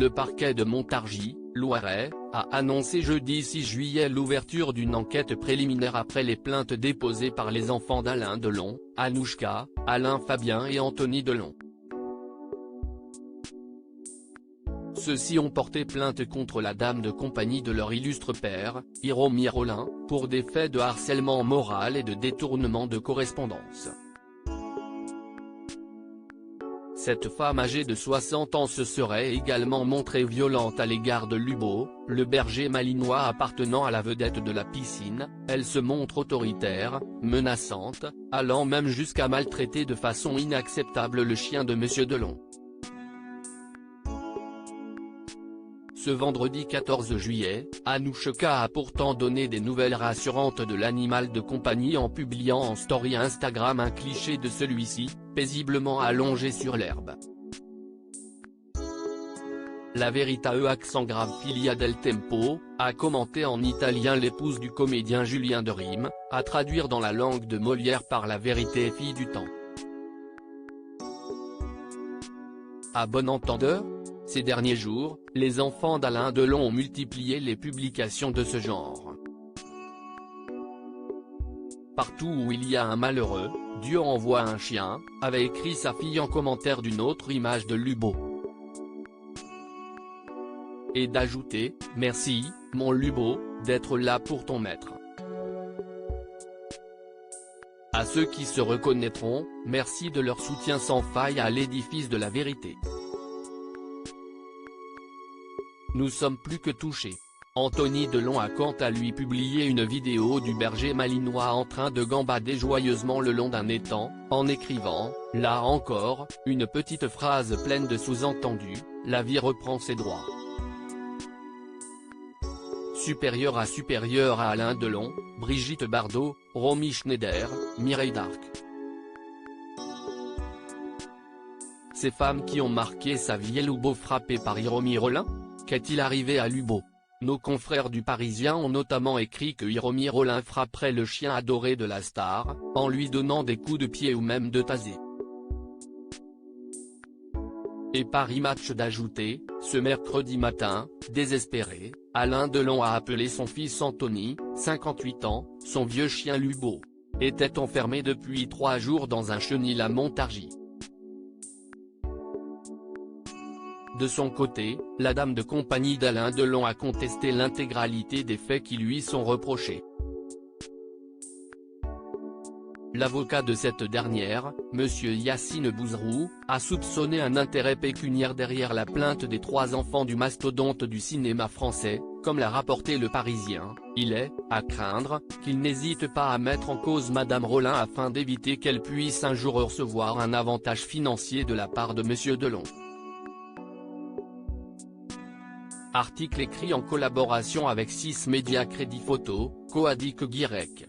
Le parquet de Montargis, Loiret, a annoncé jeudi 6 juillet l'ouverture d'une enquête préliminaire après les plaintes déposées par les enfants d'Alain Delon, Anouchka, Alain Fabien et Anthony Delon. Ceux-ci ont porté plainte contre la dame de compagnie de leur illustre père, Hiromi Rollin, pour des faits de harcèlement moral et de détournement de correspondance. Cette femme âgée de 60 ans se serait également montrée violente à l'égard de Lubo, le berger malinois appartenant à la vedette de la piscine. Elle se montre autoritaire, menaçante, allant même jusqu'à maltraiter de façon inacceptable le chien de Monsieur Delon. Ce vendredi 14 juillet, Anouchka a pourtant donné des nouvelles rassurantes de l'animal de compagnie en publiant en story Instagram un cliché de celui-ci, paisiblement allongé sur l'herbe. La Verità accent grave Filia del Tempo, a commenté en italien l'épouse du comédien Julien de Rime, à traduire dans la langue de Molière par La Vérité fille du temps. À bon entendeur, ces derniers jours, les enfants d'Alain Delon ont multiplié les publications de ce genre. Partout où il y a un malheureux, Dieu envoie un chien, avait écrit sa fille en commentaire d'une autre image de Lubo. Et d'ajouter, « Merci, mon Lubo, d'être là pour ton maître. » À ceux qui se reconnaîtront, merci de leur soutien sans faille à l'édifice de la vérité. Nous sommes plus que touchés. Anthony Delon a quant à lui publié une vidéo du berger malinois en train de gambader joyeusement le long d'un étang, en écrivant, là encore, une petite phrase pleine de sous-entendus, la vie reprend ses droits. Supérieur à Alain Delon, Brigitte Bardot, Romy Schneider, Mireille Darc. Ces femmes qui ont marqué sa vie. Lubo frappé par Hiromi Rollin? Qu'est-il arrivé à Lubo? Nos confrères du Parisien ont notamment écrit que Hiromi Rollin frapperait le chien adoré de la star, en lui donnant des coups de pied ou même de taser. Et Paris Match d'ajouter, ce mercredi matin, désespéré, Alain Delon a appelé son fils Anthony, 58 ans, son vieux chien Lubo était enfermé depuis 3 jours dans un chenil à Montargis. De son côté, la dame de compagnie d'Alain Delon a contesté l'intégralité des faits qui lui sont reprochés. L'avocat de cette dernière, M. Yassine Bouzrou, a soupçonné un intérêt pécuniaire derrière la plainte des 3 enfants du mastodonte du cinéma français, comme l'a rapporté Le Parisien. Il est, à craindre, qu'il n'hésite pas à mettre en cause Madame Rollin afin d'éviter qu'elle puisse un jour recevoir un avantage financier de la part de M. Delon. Article écrit en collaboration avec 6 médias Crédit Photo, Coadic Guirec.